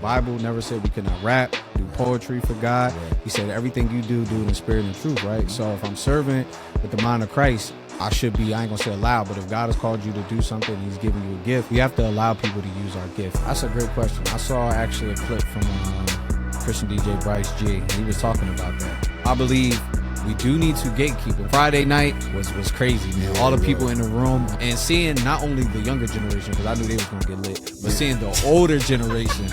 Bible never said we could not rap, do poetry for God. He said everything you do in the spirit and truth, right? So if I'm serving with the mind of Christ, I should be, I ain't gonna say allowed, but if God has called you to do something, he's giving you a gift, we have to allow people to use our gift. That's a great question. I saw actually a clip from Christian DJ Bryce G, and he was talking about that. I believe we do need to gatekeep it. Friday night was crazy, man. All the people in the room, and seeing not only the younger generation, because I knew they was gonna get lit, but seeing the older generation.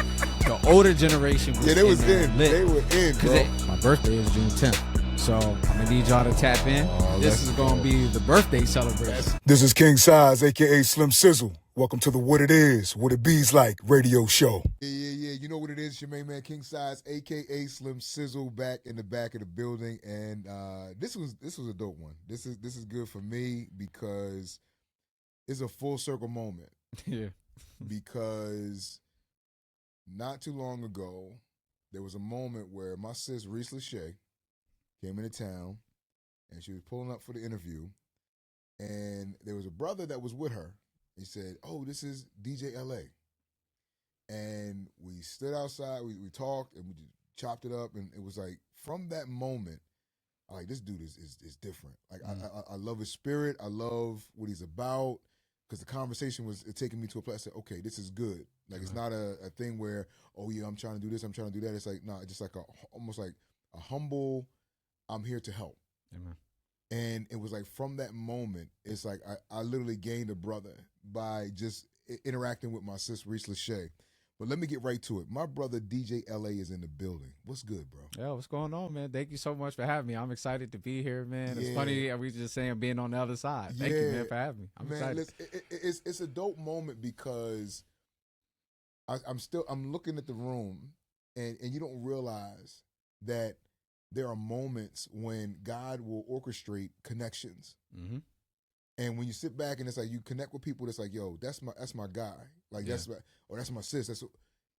The older generation was they was in. Lit. They were in, bro. My birthday is June 10th. So I'm gonna need y'all to tap in. This is gonna be the birthday celebration. This is King Cyz, aka Slim Cyzzle. Welcome to the What It Is, What It Bees Like Radio Show. Yeah. You know what it is? It's your main man King Cyz, aka Slim Cyzzle, back in the back of the building, and this was a dope one. This is good for me because it's a full circle moment. Yeah. Because not too long ago, there was a moment where my sis Reese Lachey came into town, and she was pulling up for the interview, and there was a brother that was with her. He said, "Oh, this is DJ LA," and we stood outside, we talked, and we chopped it up, and it was like from that moment, I'm like, this dude is different. Like I love his spirit, I love what he's about, because the conversation was taking me to a place. I said, okay, this is good. Like it's not a thing where, oh yeah, I'm trying to do this, I'm trying to do that. It's like, no, it's just like almost like a humble, I'm here to help. Amen. And it was like from that moment, it's like I literally gained a brother by just interacting with my sis Reese Lachey. But let me get right to it. My brother DJ LA is in the building. What's good, bro? Yo, what's going on, man? Thank you so much for having me. I'm excited to be here, man. It's funny, we just saying being on the other side. Thank you, man, for having me. I'm excited. Listen, it's a dope moment because I'm looking at the room, and you don't realize that there are moments when God will orchestrate connections. Mm-hmm. And when you sit back and it's like you connect with people that's like, yo, that's my guy. Like that's my sis.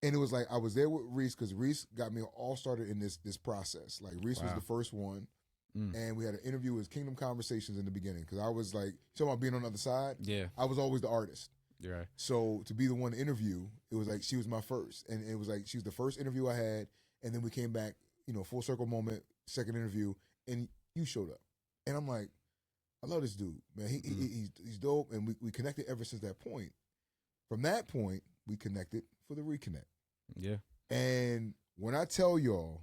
And it was like I was there with Reese because Reese got me all started in this process. Like Reese was the first one. And we had an interview with Kingdom Conversations in the beginning because I was like, talking about being on the other side. Yeah. I was always the artist. You're right. So to be the one to interview, it was like she was my first. And it was like she was the first interview I had. And then we came back, full circle moment, second interview, and you showed up. And I'm like, I love this dude, man. He's dope, and we connected ever since that point. From that point, we connected for the reconnect. Yeah. And when I tell y'all,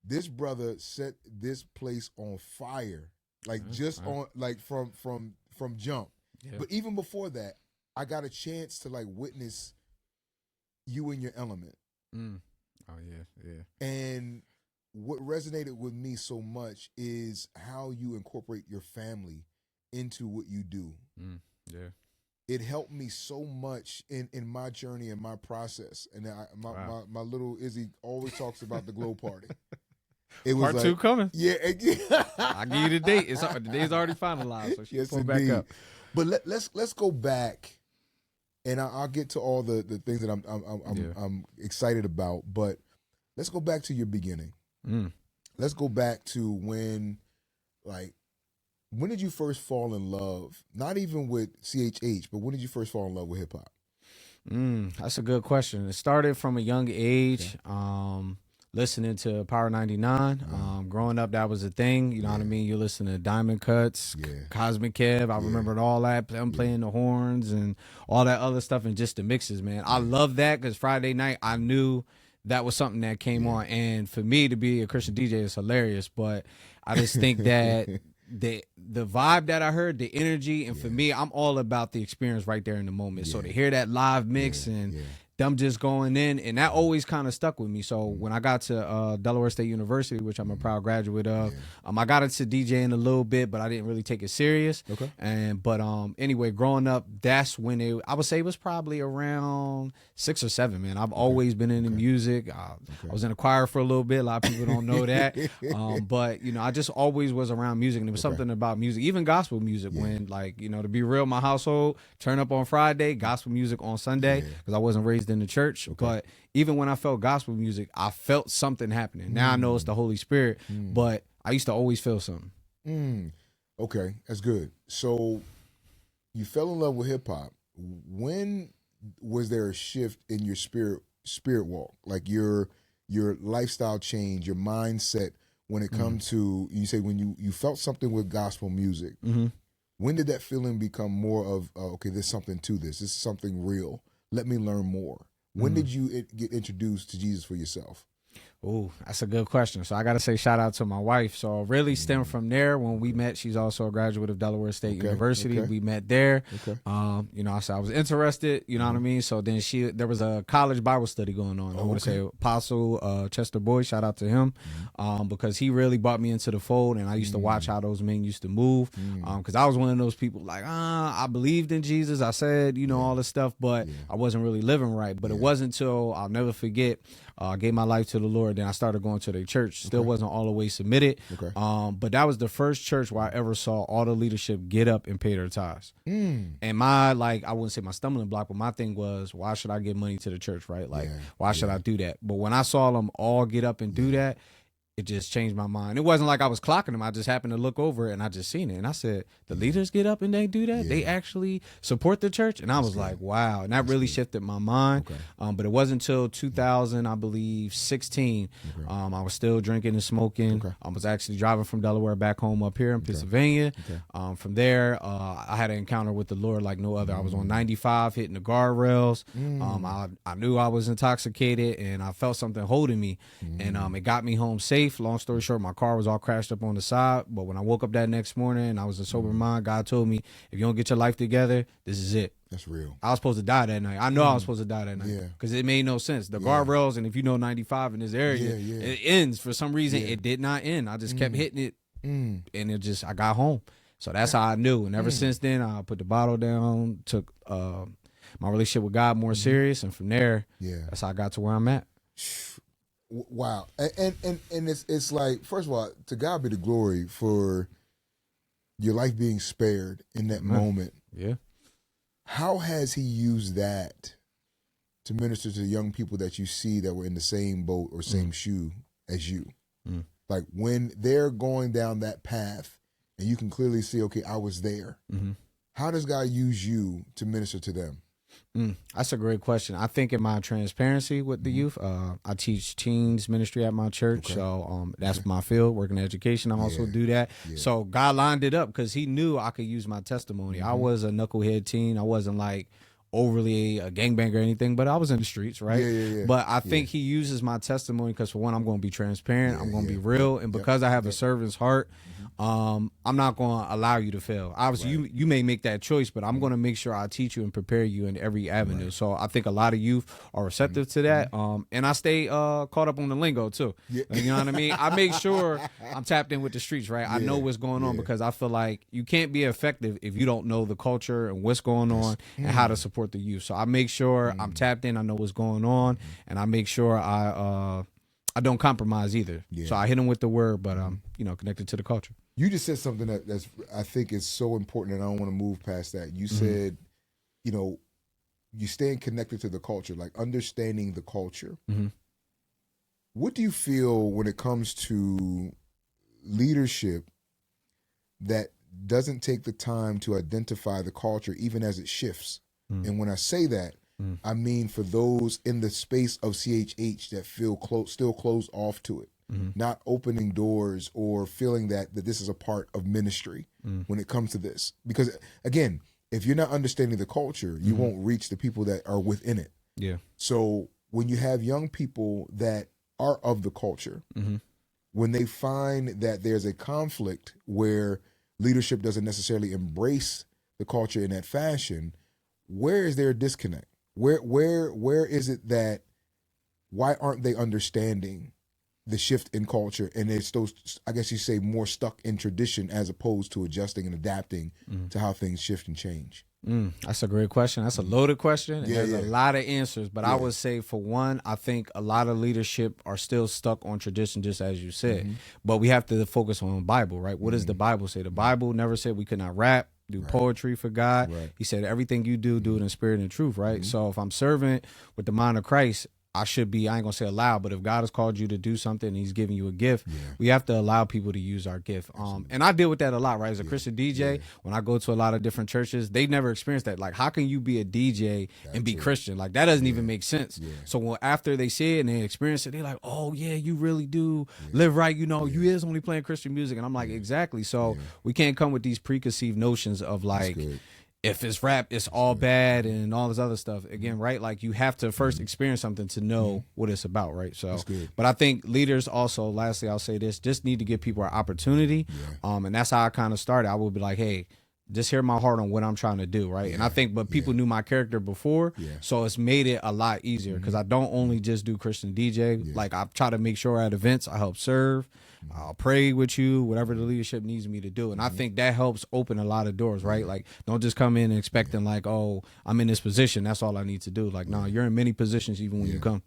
this brother set this place on fire, like on like from jump. Yeah. But even before that, I got a chance to like witness you in your element. Oh yeah. And what resonated with me so much is how you incorporate your family into what you do. Yeah. It helped me so much in my journey and my process. And my little Izzy always talks about the glow party. It was Part 2 coming. Yeah. I'll give you the date. The date's already finalized, so she can pull back up. But let's go back, and I'll get to all the things that I'm excited about. But let's go back to your beginning. Let's go back to when did you first fall in love? Not even with CHH, but when did you first fall in love with hip hop? That's a good question. It started from a young age, listening to Power 99. Growing up, that was a thing. You know what I mean? You listen to Diamond Cuts, Cosmic Kev. I remembered all that. Them playing the horns and all that other stuff and just the mixes, man. I love that because Friday night, I knew that was something that came on. And for me to be a Christian DJ is hilarious, but I just think that the vibe that I heard, the energy, and for me, I'm all about the experience right there in the moment. So to hear that live mix and them just going in, and that always kind of stuck with me. So when I got to Delaware State University, which I'm a proud graduate of, I got into DJing a little bit, but I didn't really take it serious. Okay. But anyway, growing up, that's when I would say it was probably around 6 or 7, man. I've always been into music. I was in a choir for a little bit. A lot of people don't know that. But, I just always was around music, and there was something about music, even gospel music, when, to be real, my household, turn up on Friday, gospel music on Sunday, because I wasn't raised in the church. But even when I felt gospel music, I felt something happening. Now I know it's the Holy Spirit, but I used to always feel something. Okay, that's good. So you fell in love with hip hop. When was there a shift in your spirit spirit walk, like your lifestyle change, your mindset when it comes to, you say when you felt something with gospel music, when did that feeling become more of, okay, there's something to this. This is something real. Let me learn more. When did you get introduced to Jesus for yourself? Oh, that's a good question. So I got to say shout out to my wife. So really stemmed from there when we met. She's also a graduate of Delaware State University. We met there. You know, I was interested, you know what I mean? So then there was a college Bible study going on. I want to say Apostle Chester Boyd, shout out to him, because he really brought me into the fold, and I used to watch how those men used to move, because I was one of those people like, I believed in Jesus. I said, you know, all this stuff, but I wasn't really living right. But it wasn't until, I'll never forget, I gave my life to the Lord. Then I started going to their church. Still wasn't all the way submitted. But that was the first church where I ever saw all the leadership get up and pay their tithes. And my, like, I wouldn't say my stumbling block, but my thing was, why should I give money to the church, right? Like, why should I do that? But when I saw them all get up and do that, it just changed my mind. It wasn't like I was clocking them. I just happened to look over it and I just seen it. And I said, the leaders get up and they do that? They actually support the church? And I was like, wow. And that really shifted my mind. But it wasn't until 2000, I believe, 16. I was still drinking and smoking. I was actually driving from Delaware back home up here in Pennsylvania. From there, I had an encounter with the Lord like no other. I was on 95 hitting the guardrails. I knew I was intoxicated and I felt something holding me. And it got me home safe. Long story short, my car was all crashed up on the side. But when I woke up that next morning and I was in sober mind, God told me, if you don't get your life together, this is it. That's real. I was supposed to die that night. I know I was supposed to die that night because it made no sense. The guardrails, and if you know 95 in this area, it ends. For some reason, it did not end. I just kept hitting it, and I got home. So that's how I knew. And ever since then, I put the bottle down, took my relationship with God more serious, and from there, that's how I got to where I'm at. Wow. And it's like, first of all, to God be the glory for your life being spared in that moment. How has he used that to minister to young people that you see that were in the same boat or same shoe as you? Like when they're going down that path and you can clearly see, okay, I was there. How does God use you to minister to them? That's a great question. I think in my transparency with the youth, I teach teens ministry at my church. So that's my field, working in education. I also do that. So God lined it up because he knew I could use my testimony. I was a knucklehead teen. I wasn't like overly a gangbanger or anything, but I was in the streets, right? But I think he uses my testimony because, for one, I'm going to be transparent. I'm going to be real. And because I have a servant's heart, I'm not going to allow you to fail. Obviously, you may make that choice, but I'm going to make sure I teach you and prepare you in every avenue. So I think a lot of youth are receptive to that. And I stay caught up on the lingo, too. Like, you know what I mean? I make sure I'm tapped in with the streets, right? I know what's going on because I feel like you can't be effective if you don't know the culture and what's going on and how to support the youth. So I make sure I'm tapped in. I know what's going on, and I make sure I don't compromise either. So I hit them with the word, but I'm connected to the culture. You just said something that's I think is so important, and I don't want to move past that. You said, you staying connected to the culture, like understanding the culture. What do you feel when it comes to leadership that doesn't take the time to identify the culture even as it shifts? And when I say that, I mean for those in the space of CHH that feel still closed off to it, not opening doors or feeling that this is a part of ministry when it comes to this. Because, again, if you're not understanding the culture, you won't reach the people that are within it. So when you have young people that are of the culture, when they find that there's a conflict where leadership doesn't necessarily embrace the culture in that fashion, where is there a disconnect? Where is it that, why aren't they understanding the shift in culture, and they're still, I guess you say, more stuck in tradition as opposed to adjusting and adapting to how things shift and change? That's a great question. That's a loaded question. And there's a lot of answers, but I would say, for one, I think a lot of leadership are still stuck on tradition, just as you said. But we have to focus on the Bible, right? What does the Bible say? The Bible never said we could not rap, do poetry for God. He said everything you do, do it in spirit and truth, right? So if I'm serving with the mind of Christ, I should be, I ain't gonna say allowed, but if God has called you to do something and he's giving you a gift, we have to allow people to use our gift. And I deal with that a lot, right? As a Christian DJ, when I go to a lot of different churches, they never experienced that. Like, how can you be a DJ and be Christian? Like, that doesn't even make sense. So after they see it and they experience it, they're like, oh yeah, you really do live right. You know, you is only playing Christian music. And I'm like, exactly. So we can't come with these preconceived notions of like, if it's rap, it's all bad and all this other stuff. Again, right? Like, you have to first experience something to know what it's about, right? So, but I think leaders also, lastly, I'll say this, just need to give people an opportunity. And that's how I kind of started. I would be like, hey, just hear my heart on what I'm trying to do, right? And I think, but people knew my character before, so it's made it a lot easier because I don't only just do Christian DJ. Like, I try to make sure at events I help serve. I'll pray with you, whatever the leadership needs me to do. And I think that helps open a lot of doors, right? Like, don't just come in and expecting like, oh, I'm in this position, that's all I need to do. Like, no, you're in many positions even when you come.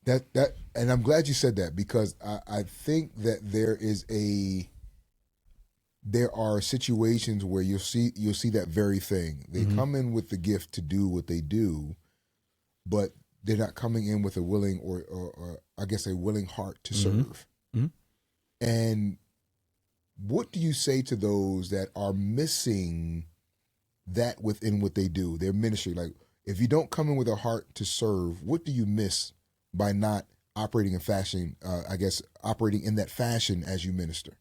That and I'm glad you said that, because I think that there are situations where you'll see that very thing. They come in with the gift to do what they do, but they're not coming in with a willing or I guess a willing heart to serve. And what do you say to those that are missing that within what they do, their ministry? Like, if you don't come in with a heart to serve, what do you miss by not operating in fashion, operating in that fashion as you minister?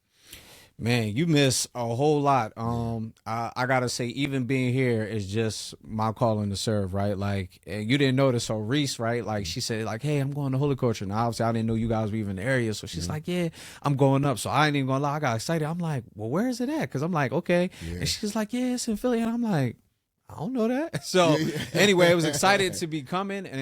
Man, you miss a whole lot. I gotta say, even being here is just my calling to serve, right? Like, you didn't notice, so Reese, right? Like, she said, like, hey, I'm going to Holy Culture. Now, obviously, I didn't know you guys were even in the area, so she's like, yeah, I'm going up. So I ain't even gonna lie, I got excited. I'm like, well, where is it at? Because I'm like, okay. And she's like, yeah, it's in Philly. And I'm like, I don't know that. So anyway, I was excited to be coming and,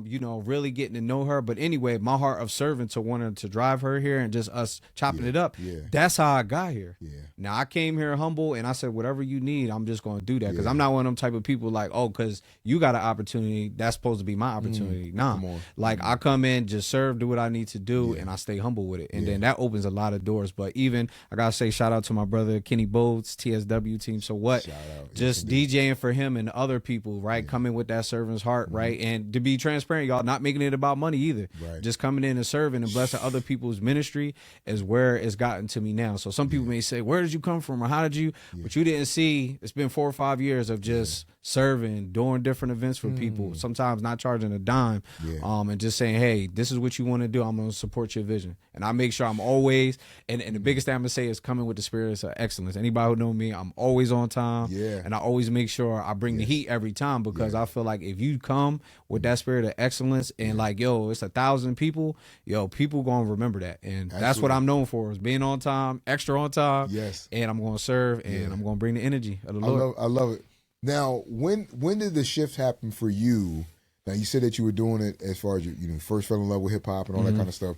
you know, really getting to know her. But anyway, my heart of serving to wanting to drive her here and just us chopping it up. That's how I got here. Now, I came here humble and I said, whatever you need, I'm just going to do that. Because I'm not one of them type of people like, oh, because you got an opportunity, that's supposed to be my opportunity. Nah, like I come in, just serve, do what I need to do, and I stay humble with it. And then that opens a lot of doors. But even, I got to say, shout out to my brother, Kenny Bodes, TSW team. So what? Just DJing for him and other people, right? Coming with that servant's heart, right? And to be transparent, y'all, not making it about money either. Just coming in and serving and blessing other people's ministry is where it's gotten to me now. So some people may say, where did you come from or how did you? But you didn't see, it's been 4 or 5 years of just serving, doing different events for people, sometimes not charging a dime, and just saying, hey, this is what you want to do. I'm going to support your vision. And I make sure I'm always, and the biggest thing I'm going to say is coming with the spirit of excellence. Anybody who know me, I'm always on time, and I always make sure I bring the heat every time, because I feel like if you come with that spirit of excellence and like, yo, it's 1,000 people, yo, people going to remember that. And that's what I'm known for, is being on time, extra on time, and I'm going to serve, and I'm going to bring the energy of the Lord. I love it. Now, when did the shift happen for you? Now, you said that you were doing it as far as you first fell in love with hip hop and all that kind of stuff.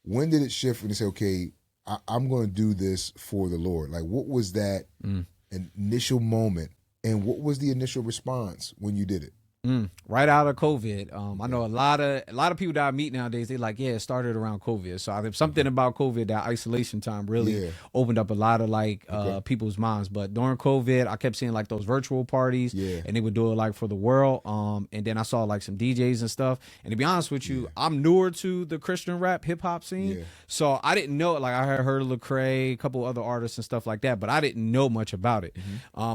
When did it shift when you say, okay, I'm going to do this for the Lord? Like, what was that initial moment, and what was the initial response when you did it? Right out of COVID. I know a lot of people that I meet nowadays, they like, it started around COVID. So I think something about COVID, that isolation time really opened up a lot of like people's minds. But during COVID, I kept seeing like those virtual parties, and they would do it like for the world. And then I saw like some DJs and stuff. And to be honest with you, I'm newer to the Christian rap hip hop scene. So I didn't know, like I had heard of Lecrae, a couple other artists and stuff like that, but I didn't know much about it.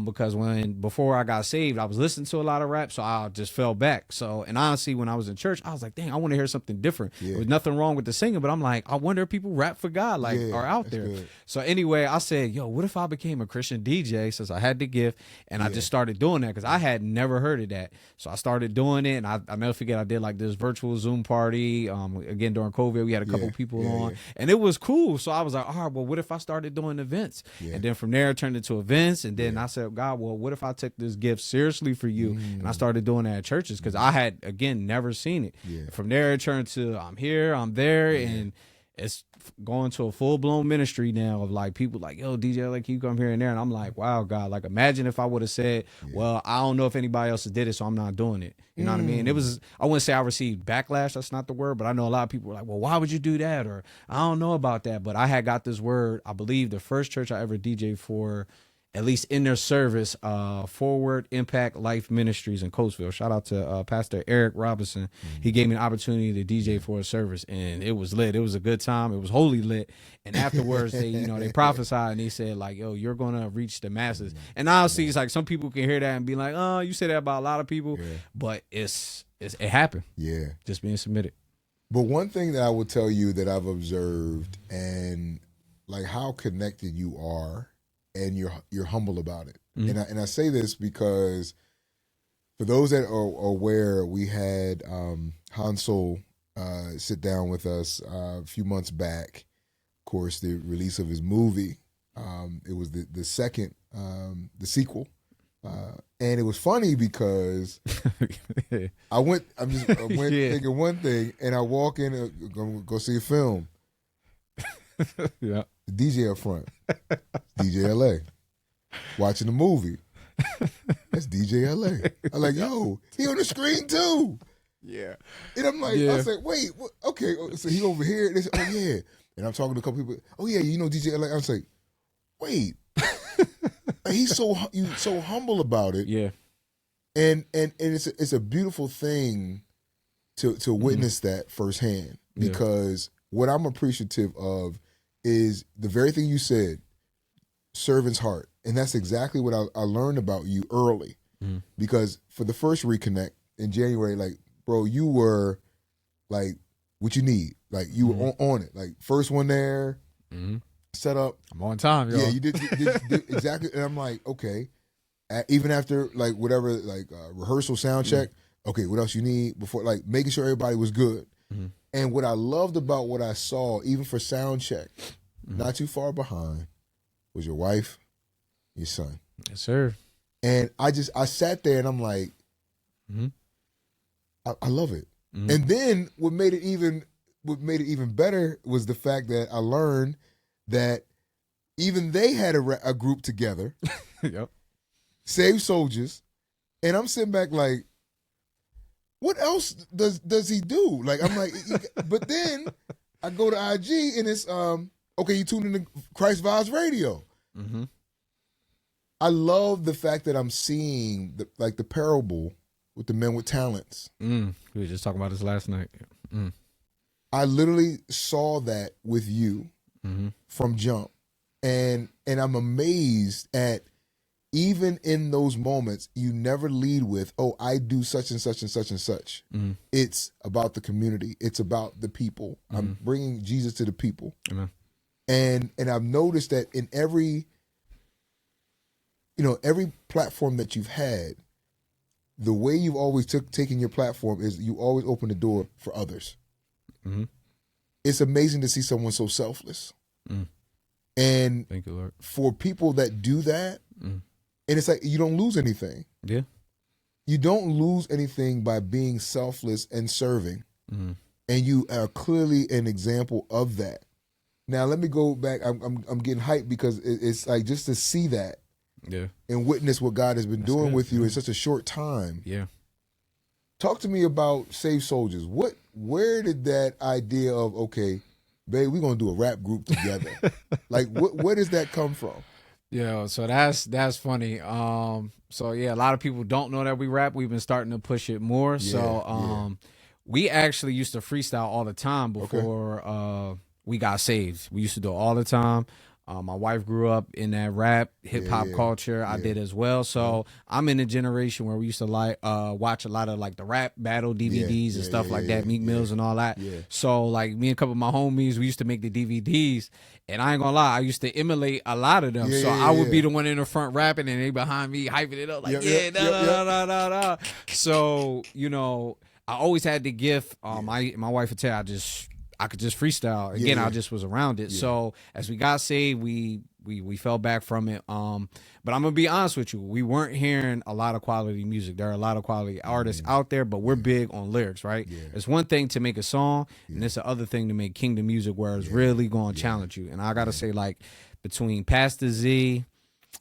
Because before I got saved, I was listening to a lot of rap. So I just fell back. So, and honestly, when I was in church, I was like, dang, I want to hear something different. There was nothing wrong with the singing, but I'm like, I wonder if people rap for God, like, are out there. Good. So anyway, I said, yo, what if I became a Christian DJ, since I had the gift, and I just started doing that, because I had never heard of that. So I started doing it, and I never forget, I did like this virtual Zoom party. Again, during COVID, we had a couple people on, and it was cool. So I was like, all right, well, what if I started doing events? And then from there, it turned into events. And then I said, God, well, what if I took this gift seriously for you? And I started doing that at churches, because I had, again, never seen it. From there, it turned to I'm here, I'm there, and it's going to a full-blown ministry now of like people like, yo, DJ, like, you come here and there. And I'm like, wow, God, like, imagine if I would have said, well, I don't know if anybody else did it, so I'm not doing it. You know what I mean? It was, I wouldn't say I received backlash, that's not the word, but I know a lot of people were like, well, why would you do that? Or I don't know about that. But I had got this word, I believe the first church I ever DJed for at least in their service, Forward Impact Life Ministries in Coatesville. Shout out to Pastor Eric Robinson. He gave me an opportunity to DJ for a service, and it was lit. It was a good time. It was holy lit. And afterwards, they prophesied, and they said, like, yo, you're going to reach the masses. And honestly, it's like some people can hear that and be like, oh, you say that about a lot of people. Yeah. But it happened. Yeah. Just being submitted. But one thing that I will tell you that I've observed, and like how connected you are, and you're humble about it. Mm-hmm. And I say this because for those that are aware, we had Hansel sit down with us a few months back. Of course, the release of his movie. It was the second, the sequel. And it was funny because I went thinking one thing, and I walk in, go see a film. Yeah. The DJ up front, DJ LA, watching the movie. That's DJ LA. I'm like, yo, he on the screen too. Yeah. And I'm like, I said, wait, what? Okay, so he over here. They said, oh yeah. And I'm talking to a couple people. Oh yeah, you know DJ LA. I was like, wait, he's so humble about it. Yeah. And it's a beautiful thing to witness that firsthand, because what I'm appreciative of is the very thing you said, servant's heart. And that's exactly what I learned about you early. Because for the first reconnect in January, like, bro, you were like, what you need. Like, you were on it. Like, first one there, set up. I'm on time, yo. Yeah, you did exactly. And I'm like, okay. Even after, like, whatever, like, rehearsal, sound check, okay, what else you need before, like, making sure everybody was good. And what I loved about what I saw, even for sound check, not too far behind, was your wife, your son. Yes, sir. And I sat there and I'm like, I love it. And then what made it even better was the fact that I learned that even they had a group together, Saved Soldiers, and I'm sitting back like, what else does he do? Like, I'm like, but then I go to IG and it's okay, you tuned into Christ Vibes Radio. I love the fact that I'm seeing the parable with the men with talents. We were just talking about this last night. I literally saw that with you from jump, and I'm amazed at, even in those moments, you never lead with, oh, I do such and such and such and such. It's about the community. It's about the people. I'm bringing Jesus to the people. Amen. And I've noticed that in every platform that you've had, the way you've always taken your platform is you always open the door for others. It's amazing to see someone so selfless. And thank you, Lord. For people that do that, and it's like, you don't lose anything. Yeah. You don't lose anything by being selfless and serving. And you are clearly an example of that. Now, let me go back. I'm getting hyped because it's like, just to see that and witness what God has been doing with you in such a short time. Yeah. Talk to me about Saved Soldiers. Where did that idea of, okay, babe, we're going to do a rap group together. Like, where does that come from? Yeah, so that's funny. So yeah, a lot of people don't know that we rap. We've been starting to push it more. We actually used to freestyle all the time before we got saved. We used to do it all the time. My wife grew up in that rap, hip hop culture. I did as well. So I'm in a generation where we used to watch a lot of like the rap battle DVDs and stuff like that, Meek Mills and all that. So like me and a couple of my homies, we used to make the DVDs, and I ain't gonna lie, I used to emulate a lot of them. I would be the one in the front rapping, and they behind me hyping it up like So I always had the gift. My wife would tell I could just freestyle. Again, I just was around it. So as we got saved, we fell back from it. But I'm gonna be honest with you, we weren't hearing a lot of quality music. There are a lot of quality artists out there, but we're big on lyrics, right? It's one thing to make a song, and it's the other thing to make kingdom music where it's really gonna challenge you. And I gotta say, like, between Pastor Z,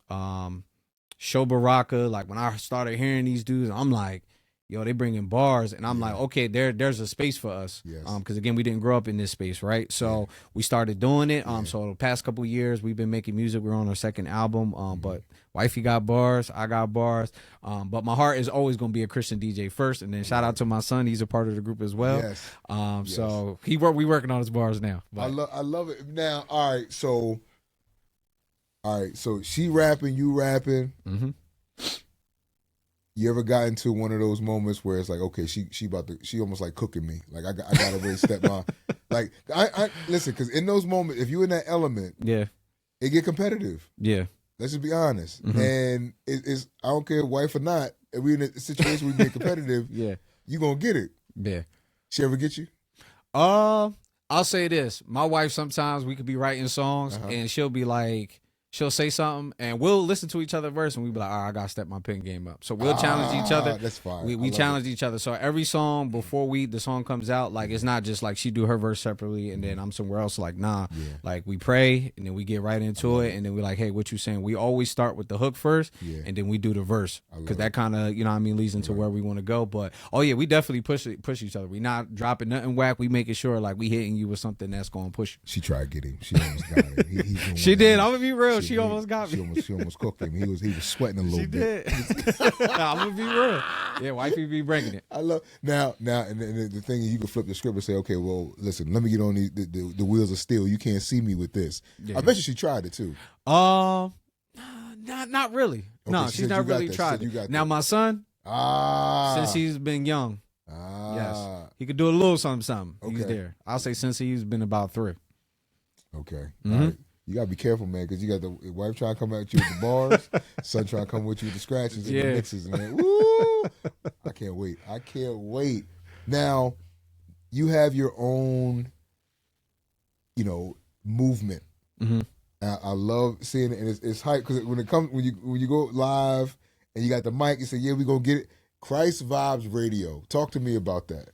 Show Baraka, like when I started hearing these dudes, I'm like, yo, they bring in bars, and I'm like, okay, there's a space for us. Yes. Because again, we didn't grow up in this space, right? So we started doing it. So the past couple of years, we've been making music. We're on our second album. But wifey got bars, I got bars. But my heart is always gonna be a Christian DJ first, and then shout out to my son. He's a part of the group as well. Yes. So we working on his bars now. But. I love it. Now, all right, so she rapping, you rapping. Mm-hmm. You ever got into one of those moments where it's like, okay, she almost like cooking me. Like I gotta really step my, like I listen, because in those moments, if you in that element, it get competitive. Yeah. Let's just be honest. Mm-hmm. And it's I don't care wife or not, if we in a situation where we get competitive, you gonna get it. Yeah. She ever get you? I'll say this. My wife, sometimes we could be writing songs and she'll be like, she'll say something and we'll listen to each other verse and we'll be like, all right, I gotta step my pen game up. So we'll challenge each other. That's fine. We challenge each other. So every song before the song comes out, like it's not just like she do her verse separately and then I'm somewhere else. Like, nah. Like we pray and then we get right into it and then we're like, hey, what you saying? We always start with the hook first and then we do the verse. Because that kind of, you know what I mean, leads into where we want to go. But we definitely push each other. We not dropping nothing whack. We making sure like we hitting you with something that's gonna push you. She tried to get him. She almost got him. She did. I'm gonna be real. She almost got me. She almost cooked him. He was sweating a little bit. She did. I'm gonna be real. Yeah, wifey be bringing it. I love now, and the thing is, you can flip the script and say, okay, well, listen, let me get on the wheels of steel. You can't see me with this. I bet you she tried it too. Not really. Okay, no, she's not really tried it. Now my son, since he's been young, yes, he could do a little something. Okay. He's there. I'll say since he's been about 3. Okay. All right. You gotta be careful, man, because you got the wife trying to come at you with the bars, son trying to come with you with the scratches and the mixes, man. Woo! I can't wait. Now, you have your own, movement. Mm-hmm. I love seeing it, and it's hype because when you go live and you got the mic, you say, "Yeah, we gonna get it." Christ Vibes Radio. Talk to me about that.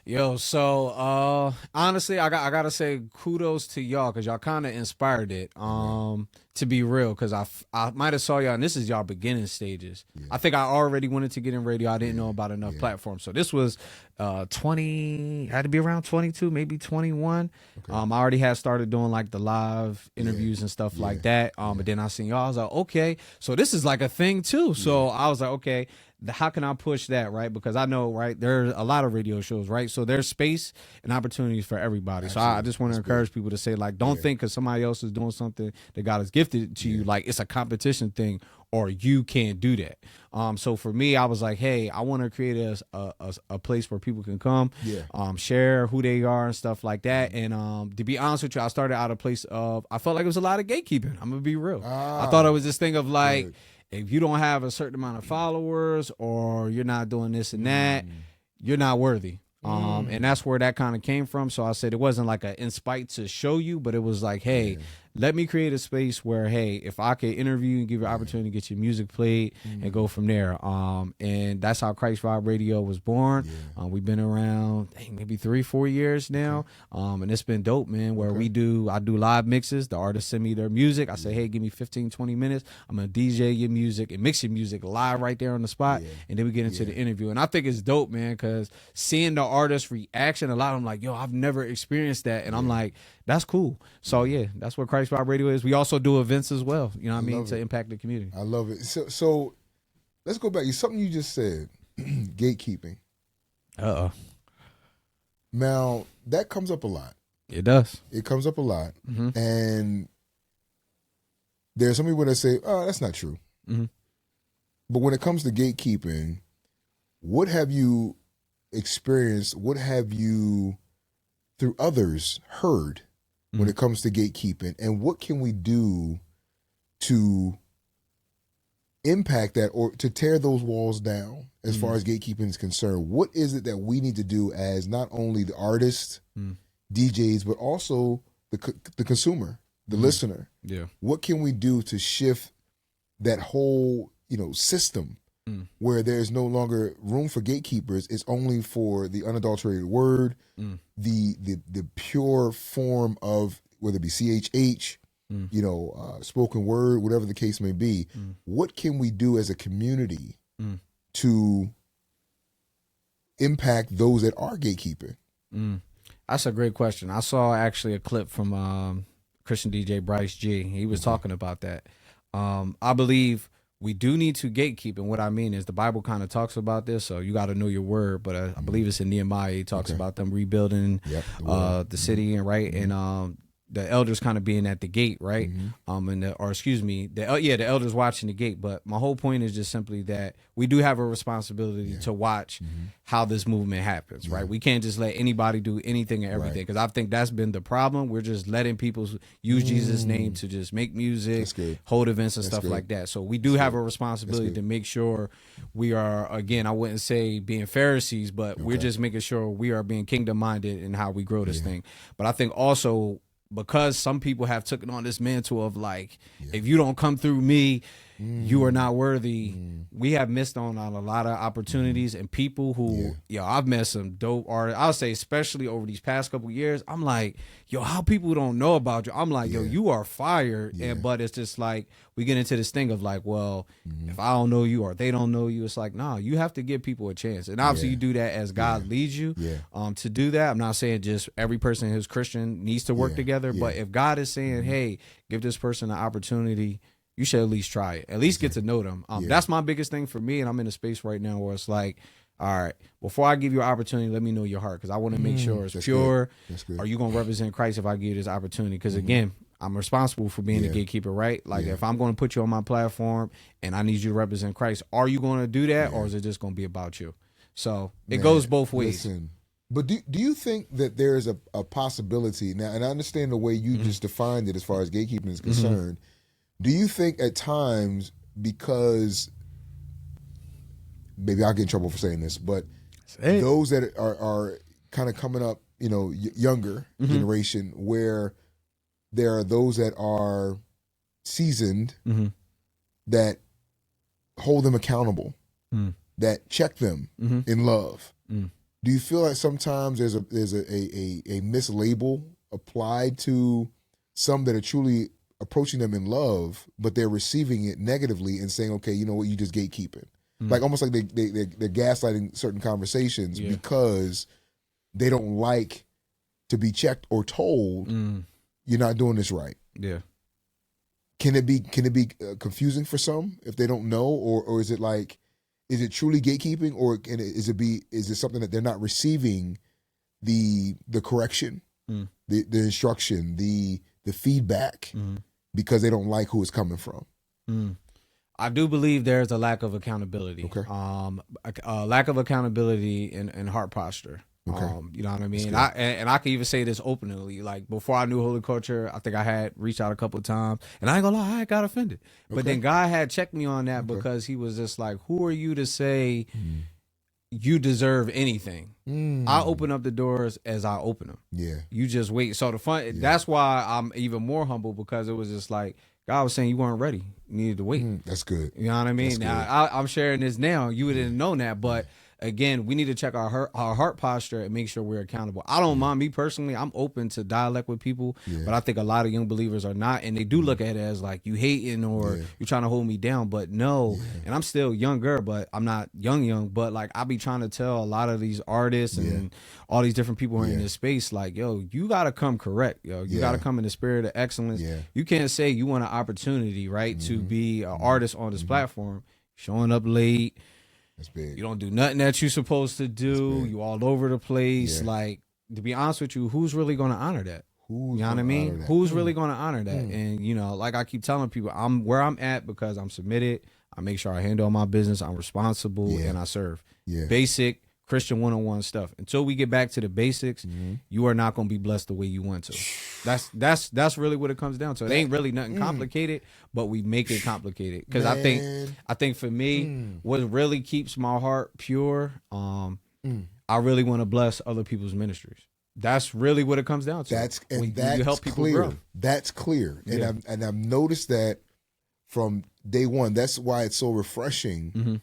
Yo, so honestly, I gotta say kudos to y'all because y'all kind of inspired it. To be real, because I might have saw y'all, and this is y'all beginning stages. Yeah. I think I already wanted to get in radio. I didn't know about enough platforms. So this was 20, had to be around 22, maybe 21. Okay. I already had started doing like the live interviews and stuff like that. But then I seen y'all, I was like, okay, so this is like a thing too. So I was like, okay, how can I push that, right? Because I know, right, there's a lot of radio shows, right? So there's space and opportunities for everybody. Absolutely. So I just want to encourage people to say, like, don't think because somebody else is doing something that God has gifted to you, like it's a competition thing or you can't do that. So for me, I was like, hey, I want to create a place where people can come, share who they are and stuff like that. And to be honest with you, I started out a place of, I felt like it was a lot of gatekeeping. I'm going to be real. I thought it was this thing of like, if you don't have a certain amount of followers or you're not doing this and that, you're not worthy. And that's where that kind of came from. So I said it wasn't like in spite to show you, but it was like, hey, let me create a space where, hey, if I could interview and give you an opportunity to get your music played and go from there. And that's how Christ Vibe Radio was born. We've been around maybe 3-4 years now. And it's been dope, man, where I do live mixes. The artists send me their music. I say, hey, give me 15-20 minutes. I'm going to DJ your music and mix your music live right there on the spot. And then we get into the interview. And I think it's dope, man, because seeing the artist reaction, a lot of them like, yo, I've never experienced that. And I'm like, that's cool. So yeah, that's what Christ Vibe Radio is. We also do events as well, you know what I mean, to impact the community. I love it. So let's go back. Something you just said, gatekeeping. Now, that comes up a lot. It does. It comes up a lot. And there's some people that say, oh, that's not true. But when it comes to gatekeeping, what have you experienced? What have you, through others, heard when it comes to gatekeeping? And what can we do to impact that or to tear those walls down as far as gatekeeping is concerned? What is it that we need to do as not only the artists, DJs, but also the consumer, the listener? What can we do to shift that whole, system where there's no longer room for gatekeepers? It's only for the unadulterated word, the pure form of whether it be CHH, spoken word, whatever the case may be. What can we do as a community to impact those that are gatekeeping? That's a great question. I saw actually a clip from Christian DJ Bryce G. He was talking about that. I believe we do need to gatekeep, and what I mean is the Bible kind of talks about this, so you got to know your word, but I believe it's in Nehemiah. He talks about them rebuilding the city, and and the elders kind of being at the gate, right? The elders watching the gate. But my whole point is just simply that we do have a responsibility to watch how this movement happens, right? We can't just let anybody do anything and everything, because I think that's been the problem. We're just letting people use Jesus' name to just make music, hold events and stuff like that. So we do have a responsibility to make sure we are, again, I wouldn't say being Pharisees, but we're just making sure we are being kingdom-minded in how we grow this thing. But I think also, because some people have taken on this mantle of like, if you don't come through me, you are not worthy. We have missed on a lot of opportunities and people who, I've met some dope artists. I'll say, especially over these past couple of years, I'm like, how people don't know about you. I'm like, you are fire. But it's just like, we get into this thing of like, well, if I don't know you or they don't know you, it's like, nah, you have to give people a chance. And obviously you do that as God leads you to do that. I'm not saying just every person who's Christian needs to work together, but if God is saying, hey, give this person an opportunity, you should at least try it. At least get to know them. That's my biggest thing for me, and I'm in a space right now where it's like, all right, before I give you an opportunity, let me know your heart, because I want to make sure it's pure. Are you going to represent Christ if I give you this opportunity? Because again, I'm responsible for being the gatekeeper, right? Like if I'm going to put you on my platform and I need you to represent Christ, are you going to do that, or is it just going to be about you? So it goes both ways. Listen, but do you think that there is a possibility now, and I understand the way you just defined it as far as gatekeeping is concerned, do you think at times, because maybe I'll get in trouble for saying this, but those that are kind of coming up, younger generation, where there are those that are seasoned that hold them accountable, that check them in love. Do you feel like sometimes there's a mislabel applied to some that are truly approaching them in love, but they're receiving it negatively and saying, okay, you know what, you just gatekeeping. Like almost like they're gaslighting certain conversations because they don't like to be checked or told you're not doing this right. Yeah. Can it be confusing for some if they don't know, or is it like, is it truly gatekeeping, or is it something that they're not receiving the correction, the instruction, the feedback because they don't like who it's coming from? I do believe there's a lack of accountability. Okay. A lack of accountability and heart posture. Okay. You know what I mean? And I can even say this openly. Like before I knew Holy Culture, I think I had reached out a couple of times, and I ain't gonna lie, I got offended. But then God had checked me on that because He was just like, "Who are you to say you deserve anything? I open up the doors as I open them. Yeah, you just wait." So the fun. That's why I'm even more humble, because it was just like God was saying you weren't ready. You needed to wait. That's good. You know what I mean? Now I'm sharing this now. You didn't know that, but. Again, we need to check our heart posture and make sure we're accountable. I don't mind, me personally, I'm open to dialect with people, but I think a lot of young believers are not, and they do look at it as like you hating or you're trying to hold me down, but no, and I'm still younger, but I'm not young, but like I be trying to tell a lot of these artists and all these different people in this space, like, yo, you got to come correct, yo. You got to come in the spirit of excellence. You can't say you want an opportunity, right, to be an artist on this platform, showing up late. That's big. You don't do nothing that you're supposed to do. You all over the place. Like, to be honest with you, who's really going to honor that? You know what I mean? Who's really going to honor that? And, like I keep telling people, I'm where I'm at because I'm submitted. I make sure I handle my business. I'm responsible and I serve. Basic Christian one-on-one stuff. Until we get back to the basics, you are not going to be blessed the way you want to. That's really what it comes down to. It ain't really nothing complicated, but we make it complicated. Because I think for me, what really keeps my heart pure, I really want to bless other people's ministries. That's really what it comes down to. When you help people grow. That's clear. And I've noticed that from day one. That's why it's so refreshing.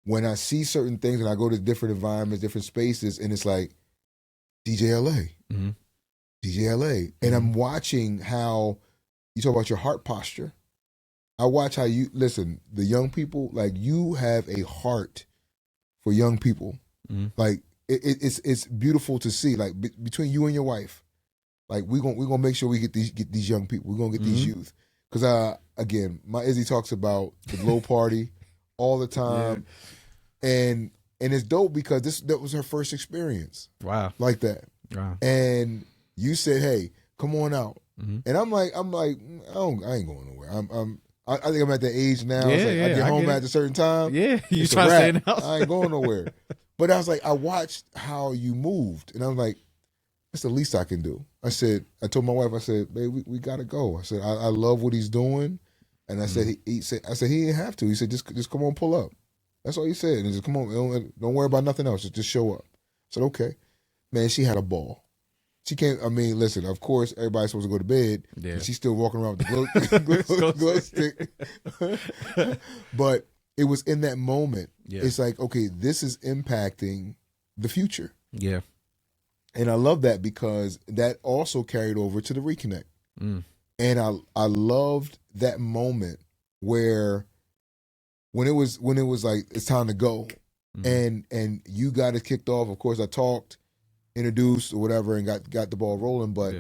When I see certain things and I go to different environments, different spaces, and it's like, DJ LA. And I'm watching how you talk about your heart posture. I watch how you, listen, the young people, like you have a heart for young people. Like it's beautiful to see. Like between you and your wife, like we gonna make sure we get these young people. We're gonna get these youth. Because again, my Izzy talks about the glow party all the time, and it's dope because that was her first experience. Wow, like that. Wow. And you said, "Hey, come on out," and I'm like, I ain't going nowhere. I think I'm at that age now. Yeah, I get home at a certain time. Yeah, you it's trying to stay in the house. I ain't going nowhere. But I was like, I watched how you moved, and I was like, that's the least I can do. I told my wife, I said, babe, we gotta go. I said, I love what he's doing, and I said, he didn't have to. He said, just come on, pull up. That's all he said. And just come on, don't worry about nothing else. Just show up. I said, okay. Man, she had a ball. She came. I mean, listen. Of course, everybody's supposed to go to bed. Yeah. But she's still walking around with the glow stick. But it was in that moment. Yeah. It's like, okay, this is impacting the future. Yeah. And I love that because that also carried over to the reconnect. And I loved that moment where when it was like it's time to go, and you got it kicked off. Of course, I talked, introduced or whatever, and got the ball rolling. But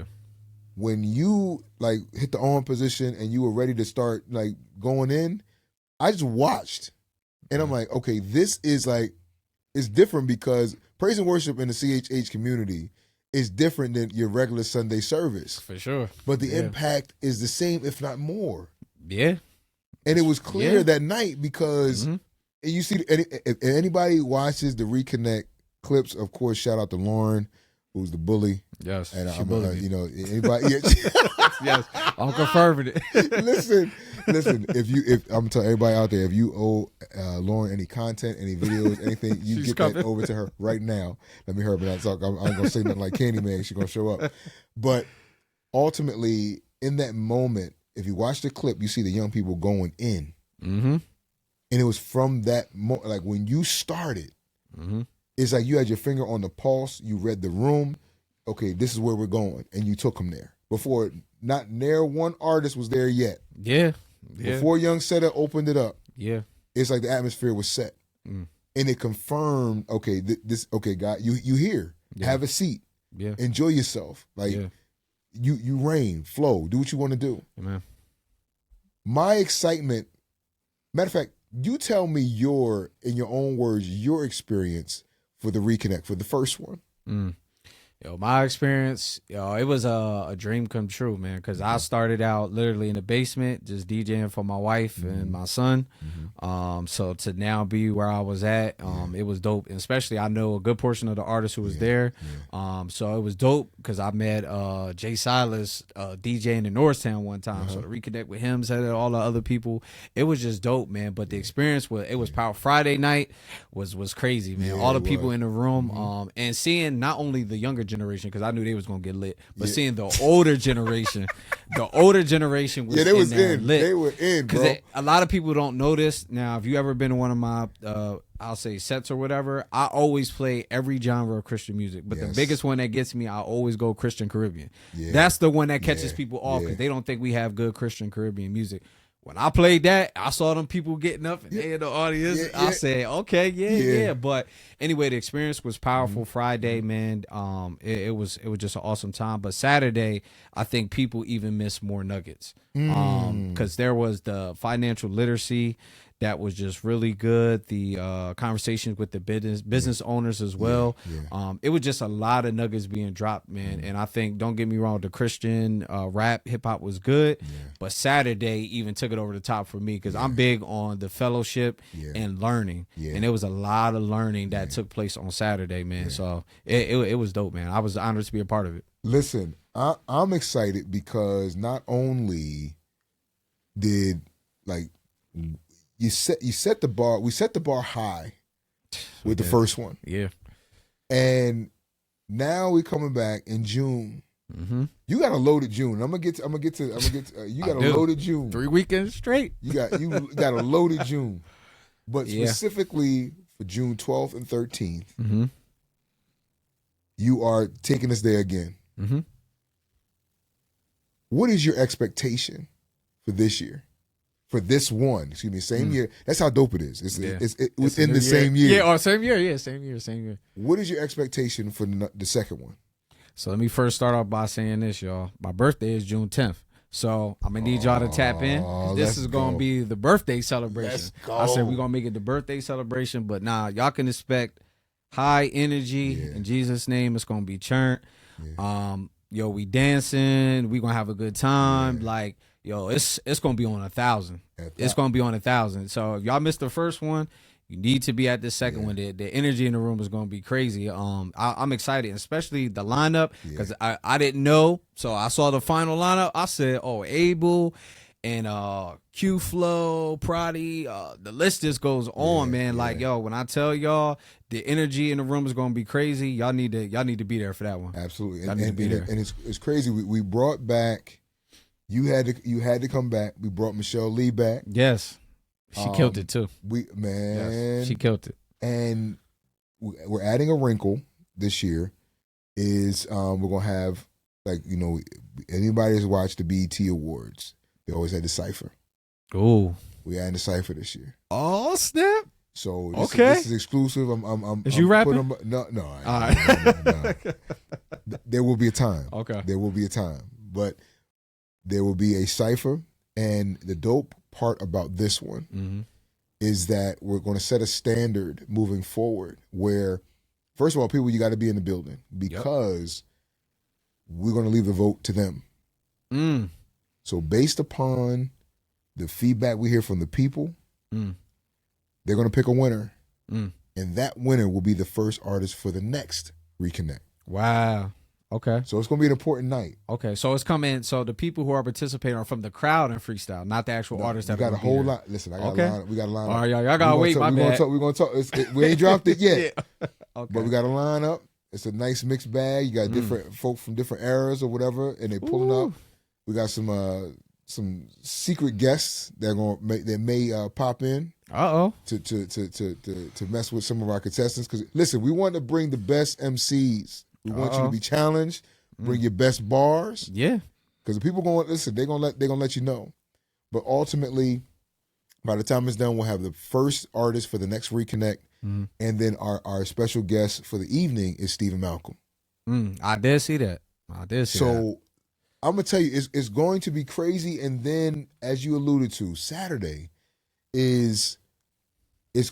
when you like hit the on position and you were ready to start like going in, I just watched, and I'm like, okay, this is like, it's different because praise and worship in the CHH community is different than your regular Sunday service. For sure. But the impact is the same, if not more. Yeah. And it was clear that night because and you see, if anybody watches the Reconnect clips, of course, shout out to Lauren, who's the bully. Yes. And anybody. Yes. I'm confirming it. Listen. If I'm telling everybody out there, if you owe Lauren any content, any videos, anything, you get that over to her right now. Let me hurry up and talk. I'm gonna say nothing like Candyman. She's gonna show up. But ultimately, in that moment, if you watch the clip, you see the young people going in, and it was from that moment, like when you started, it's like you had your finger on the pulse. You read the room. Okay, this is where we're going, and you took them there. Before, not near one artist was there yet. Yeah. Before Young Seta opened it up, it's like the atmosphere was set, and it confirmed. Okay, okay, God, you here? Have a seat. Enjoy yourself. Like you reign, flow, do what you want to do. Amen. My excitement. Matter of fact, you tell me in your own words, your experience for the Reconnect for the first one. My experience, it was a dream come true, man, because I started out literally in the basement, just DJing for my wife and my son. So to now be where I was at, it was dope. And especially, I know a good portion of the artists who was there. So it was dope because I met Jay Silas DJing in Norristown one time. So to reconnect with him, said all the other people, it was just dope, man. But the experience was powerful. Friday night was crazy, man. All the people in the room, and seeing not only the younger generation, because I knew they was gonna get lit, but seeing the older generation, was they was in. lit. They were in, bro. A lot of people don't know this. Now, if you ever been to one of my I'll say sets or whatever, I always play every genre of Christian music, but the biggest one that gets me, I always go Christian Caribbean. That's the one that catches people off because they don't think we have good Christian Caribbean music. When I played that, I saw them people getting up and they in the audience. I said, okay, But anyway, the experience was powerful. Friday, man, it was just an awesome time. But Saturday, I think people even missed more nuggets because there was the financial literacy that was just really good. The conversations with the business owners as well. It was just a lot of nuggets being dropped, man. And I think, don't get me wrong, the Christian rap, hip hop was good, but Saturday even took it over the top for me because I'm big on the fellowship and learning. And there was a lot of learning that took place on Saturday, man. So it was dope, man. I was honored to be a part of it. Listen, I'm excited because not only did like you set the bar. We set the bar high with the first one. And now we coming back in June. You got a loaded June. I'm gonna get to you got a loaded June. 3 weekends straight. You got a loaded June. But specifically for June 12th and 13th, you are taking us there again. What is your expectation for this year? for this one. Excuse me, same year. That's how dope it is. It's within the year. same year. Yeah, or same year. Yeah, same year. What is your expectation for the second one? So let me first start off by saying this, y'all. My birthday is June 10th. So I'm going to need y'all to tap in. This is going to be the birthday celebration. Let's go. I said we're going to make it the birthday celebration, but y'all can expect high energy. Yeah. In Jesus' name, it's going to be churnt. Yeah. We dancing. We going to have a good time. Yeah. Like, it's going to be on 1,000. It's going to be on 1,000. So if y'all missed the first one, you need to be at the second one. The energy in the room is going to be crazy. I'm excited, especially the lineup, because I didn't know. So I saw the final lineup. I said, Abel and Q-Flow, Prodi, the list just goes on, man. Like, when I tell y'all the energy in the room is going to be crazy, y'all need to be there for that one. Absolutely. And it's crazy. We brought back, you had to come back. We brought Michelle Lee back. Yes. She killed it too. Yes, she killed it. And we're adding a wrinkle this year. Is we're gonna have, like, anybody that's watched the BET Awards, they always had the cipher. Oh, we adding the cipher this year. Oh snap! So this is exclusive. Is you rapping? No. All right. No. There will be a time. Okay. There will be a time, but there will be a cipher, and the dope part about this one is that we're going to set a standard moving forward where, first of all, people, you got to be in the building because we're going to leave the vote to them. So based upon the feedback we hear from the people, they're going to pick a winner, and that winner will be the first artist for the next Reconnect. Wow. Okay. So it's going to be an important night. Okay. So it's coming. So the people who are participating are from the crowd in freestyle, not the actual artists that got are a whole lot. Listen, I got a line. We got a line. All right, y'all got to wait. My bad. We're going to talk. We ain't dropped it yet. Okay. But we got a line up. It's a nice mixed bag. You got different folk from different eras or whatever, and they pulling up. We got some secret guests that may pop in. To mess with some of our contestants, because listen, we want to bring the best MCs. We want you to be challenged. Bring your best bars. Yeah. Because the people going to listen, they're gonna let you know. But ultimately, by the time it's done, we'll have the first artist for the next Reconnect, and then our special guest for the evening is Stephen Malcolm. I did see that. So I'm gonna tell you, it's going to be crazy. And then, as you alluded to, Saturday it's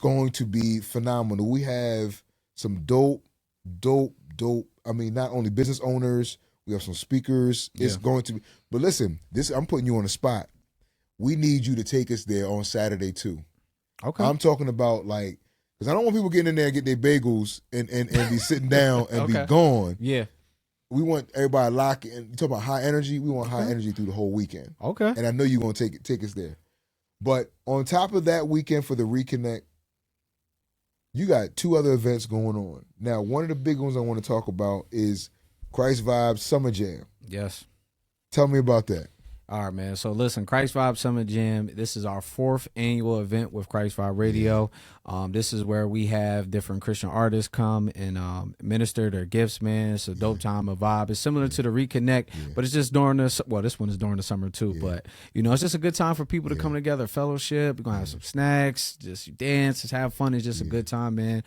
going to be phenomenal. We have some dope. I mean, not only business owners, we have some speakers. It's going to be, but listen, I'm putting you on the spot. We need you to take us there on Saturday too. Okay. I'm talking about, like, because I don't want people getting in there and get their bagels and be sitting down and be gone. Yeah. We want everybody locked in. You talk about high energy. We want high energy through the whole weekend. Okay. And I know you're going to take us there. But on top of that weekend for the Reconnect, you got two other events going on. Now, one of the big ones I want to talk about is Christ Vibes Summer Jam. Yes. Tell me about that. All right, man. So listen, Christ Vibe Summer Jam. This is our 4th annual event with Christ Vibe Radio. This is where we have different Christian artists come and minister their gifts, man. It's a dope time, a vibe. It's similar to the Reconnect, but it's just during this one is during the summer too. But, it's just a good time for people to come together, fellowship. We're going to have some snacks, just dance, just have fun. It's just a good time, man.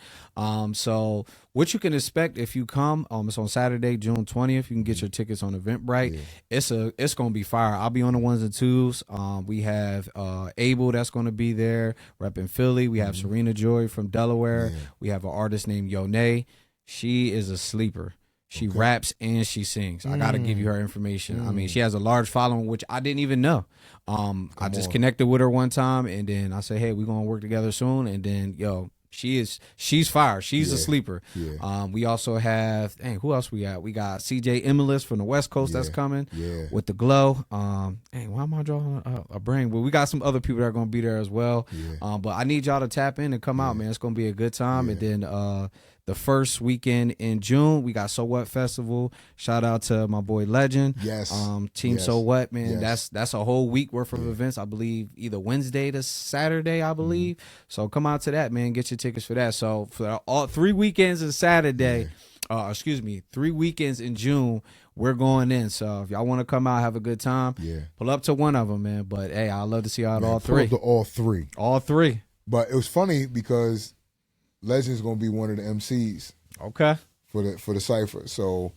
So what you can expect if you come, it's on Saturday, June 20th. You can get your tickets on Eventbrite. It's going to be fire. I'll be on the ones and twos. We have Abel that's going to be there, repping Philly. We have Serena Joy from Delaware. We have an artist named Yone. She is a sleeper. She raps and she sings. I got to give you her information. I mean, she has a large following, which I didn't even know. I just connected with her one time, and then I said, hey, we're going to work together soon. And then, she's fire. She's a sleeper. We also have, who else we got? We got CJ Emilis from the West Coast that's coming with the glow. Why am I drawing a brain? Well, we got some other people that are going to be there as well. But I need y'all to tap in and come out, man. It's going to be a good time. And then the first weekend in June, we got So What Festival. Shout out to my boy Legend. Team So What, man. That's a whole week worth of events, I believe, either Wednesday to Saturday, I believe. So come out to that, man. Get your tickets for that. So for all 3 weekends in Saturday, 3 weekends in June, we're going in. So if y'all want to come out, have a good time, pull up to one of them, man. But hey, I'd love to see y'all at all three. Pull up to all three. All three. But it was funny because Legend's going to be one of the MCs. Okay. For the Cypher. So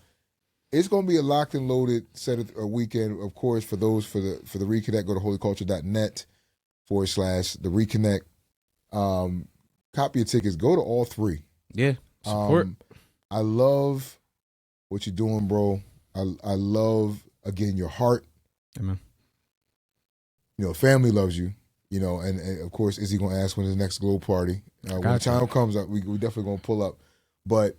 it's going to be a locked and loaded set of a weekend. Of course, for those for the Reconnect, go to holyculture.net/the Reconnect. Copy your tickets. Go to all three. Yeah. Support. I love what you're doing, bro. I love, again, your heart. Amen. Family loves you. And of course, is he going to ask when his next glow party? When the time comes up, we definitely going to pull up. But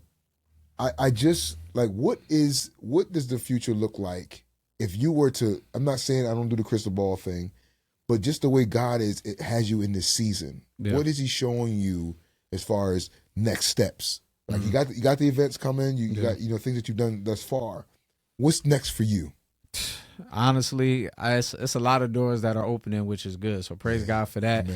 I just, like, what does the future look like if you were to, I'm not saying I don't do the crystal ball thing, but just the way God has you in this season, what is he showing you as far as next steps? Like, you got the events coming, you got things that you've done thus far. What's next for you? Honestly, it's a lot of doors that are opening, which is good. So praise God for that.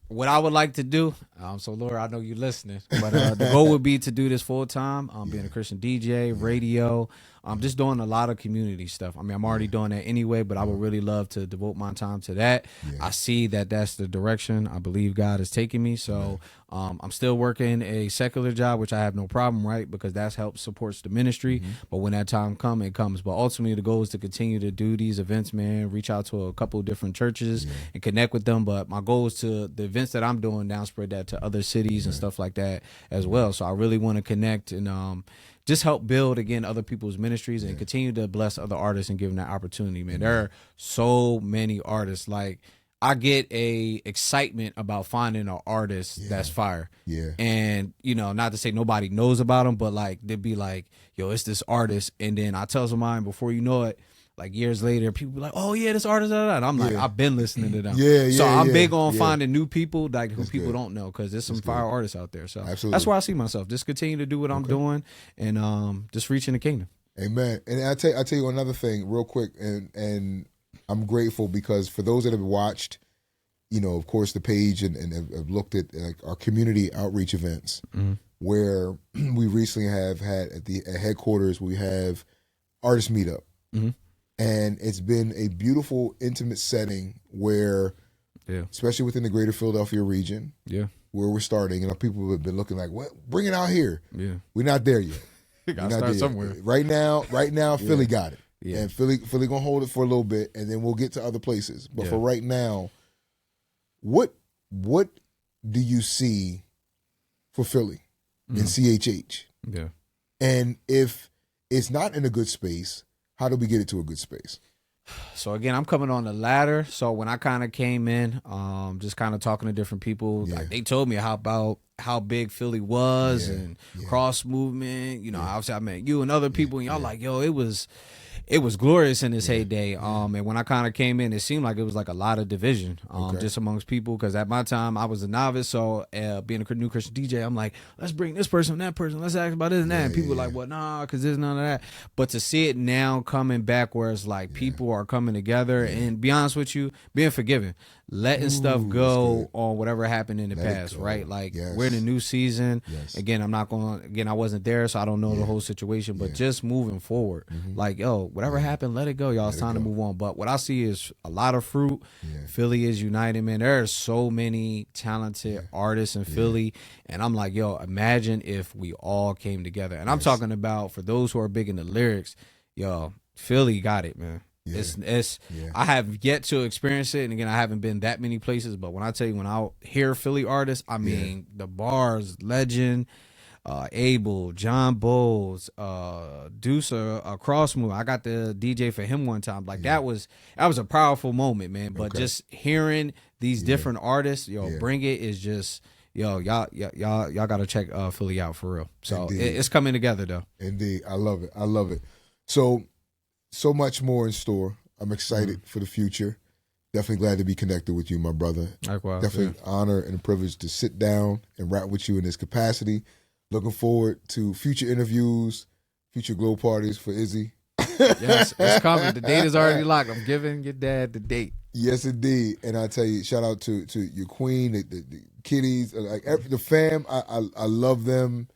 What I would like to do, so Lord, I know you're listening, but the goal would be to do this full time. Being a Christian DJ, radio. I'm just doing a lot of community stuff. I mean, I'm already doing that anyway, but I would really love to devote my time to that. I see that that's the direction I believe God is taking me. So I'm still working a secular job, which I have no problem, right? Because that helps supports the ministry. But when that time comes, it comes. But ultimately, the goal is to continue to do these events, man, reach out to a couple of different churches and connect with them. But my goal is to the events that I'm doing now, spread that to other cities and stuff like that as well. So I really want to connect and just help build, again, other people's ministries and continue to bless other artists and give them that opportunity, man. There are so many artists. Like, I get a excitement about finding an artist that's fire. And, not to say nobody knows about them, but, like, they'd be like, yo, it's this artist. And then I tell somebody, before you know it, like years later, people be like, oh, yeah, this artist. And I'm like, I've been listening to them. So I'm big on finding new people, like, who people don't know, because there's some fire artists out there. So that's where I see myself. Just continue to do what I'm doing and just reaching the kingdom. Amen. And I tell you another thing real quick, and I'm grateful because for those that have watched, of course, the page and have looked at, like, our community outreach events, where we recently have had at headquarters, we have artist meetup. And it's been a beautiful, intimate setting where, especially within the greater Philadelphia region, where we're starting, and people have been looking like, "What? Bring it out here." We're not there yet. Gotta start somewhere. Right now, Philly got it, and Philly gonna hold it for a little bit, and then we'll get to other places. But for right now, what do you see for Philly in CHH? And if it's not in a good space, how do we get it to a good space? So again, I'm coming on the ladder. So when I kind of came in, just kind of talking to different people, like, they told me about how big Philly was and cross movement. Obviously I met you and other people, and y'all like, yo, it was glorious in its heyday. And when I kind of came in, it seemed like it was like a lot of division just amongst people, because at my time I was a novice. So being a new Christian DJ, I'm like, let's bring this person, that person, let's ask about this and that. And people were like, well, nah, because there's none of that. But to see it now coming back, where it's like people are coming together and, be honest with you, being forgiven, letting stuff go on whatever happened in the past, right? Like, we're in a new season. Again, I wasn't there, so I don't know the whole situation, but just moving forward, like, yo, whatever happened, let it go, y'all. It's time to move on. But what I see is a lot of fruit. Philly is united, man. There are so many talented artists in Philly, and I'm like, yo, imagine if we all came together. And I'm talking about, for those who are big in the lyrics, yo, Philly got it, man. I have yet to experience it, and again, I haven't been that many places, but when I tell you, when I hear Philly artists, I mean, the bars, Legend, Abel, John Bowles, Deuce, Cross Move. I got the DJ for him one time. Like, that was a powerful moment, man. But just hearing these different artists, bring it, is just, y'all gotta check Philly out for real. So it's coming together though. Indeed, I love it. So much more in store. I'm excited for the future. Definitely glad to be connected with you, my brother. Likewise. Definitely an honor and a privilege to sit down and rap with you in this capacity. Looking forward to future interviews, future glow parties for Izzy. Yes, it's coming. The date is already locked. I'm giving your dad the date. Yes, indeed. And I tell you, shout out to your queen, the kiddies, like the fam. I love them.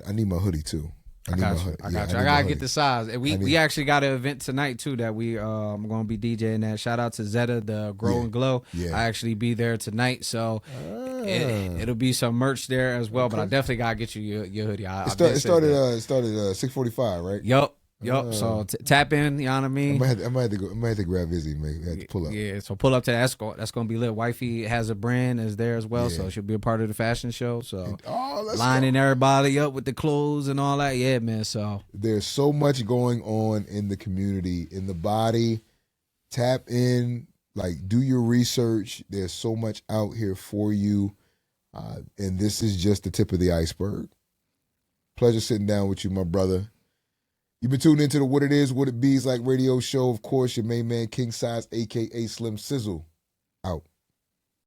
I need my hoodie too. I got you. I gotta get the size. And we actually got an event tonight too that we I'm gonna be DJing at. Shout out to Zeta, the Grow and Glow. Yeah. I actually be there tonight, so it'll be some merch there as well. Okay. But I definitely gotta get you your hoodie. It started 6:45, right? Yup. So tap in, you know what I mean? I might have to grab Izzy, man. I have to pull up. Yeah, so pull up to that. That's gonna be lit. Wifey has a brand is there as well, so she'll be a part of the fashion show. So lining everybody up with the clothes and all that. Yeah, man. So there's so much going on in the community, in the body. Tap in, do your research. There's so much out here for you, and this is just the tip of the iceberg. Pleasure sitting down with you, my brother. You've been tuned into the What It Is, What It Beezlike Radio Show. Of course, your main man, King Cyz, a.k.a. Slim Cyzzle. Out.